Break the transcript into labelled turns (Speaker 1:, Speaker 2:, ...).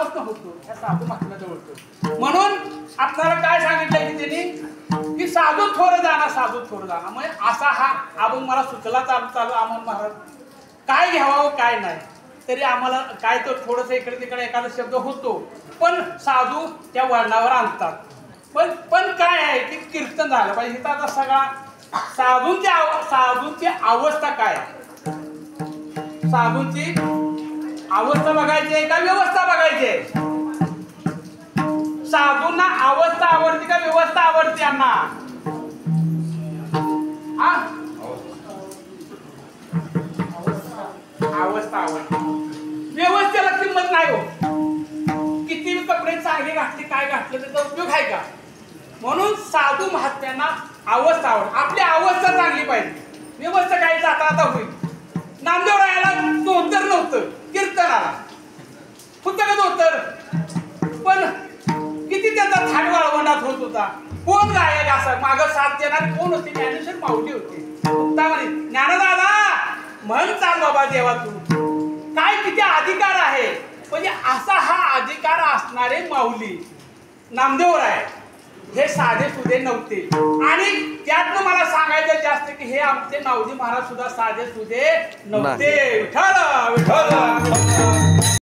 Speaker 1: पहिल्यापासून होतो ह्या साधू महात्म्याचं होतो. म्हणून आपल्याला काय सांगितलं की त्यांनी की साधू थोर जाणार, साधू थोर जाणार. म्हणजे असा हा अभंग मला सुचला चालू अमोल महाराज काय घ्यावं काय नाही. तरी आम्हाला काय तर थोडंसं इकडे तिकडे एखादा शब्द होतो, पण साधू त्या वर्णावर आणतात. पण काय आहे की कीर्तन झालं पाहिजे. इथं आता सगळा साधूंची अवस्था काय आहे, साधूंची अवस्था बघायची आहे का व्यवस्था बघायची आहे? साधूंना अवस्था आवडते का व्यवस्था आवडते? यांना अवस्था आवडते. व्यवस्थेला किंमत नाही हो. किती कपडे चांगले घातले काय घातले त्याचा उपयोग आहे का? म्हणून साधू महात्म्यांना अवस्था आवड. आपली अवस्था चांगली पाहिजे. व्यवस्था काही जाता आता होईल. नामदेव रायाला धोतर नव्हतं, कीर्तनाला होतं का धोतर? पण किती त्याचा थाट वाळवणात होत होता. कोण गायक असा मागं साथ देणार कोण होते? ज्ञानेश्वर माऊली होते. ज्ञानदादा म्हण चाल बाबा देवा तू काय किती अधिकार आहे. म्हणजे असा हा अधिकार असणारे माऊली नामदेव राय हे साधे सुधे नव्हते. आणि त्यातनं मला सांगायचं जास्त की हे आमचे नावजी महाराज सुद्धा साधे सुधे नव्हते. विठ्ठल विठ्ठल.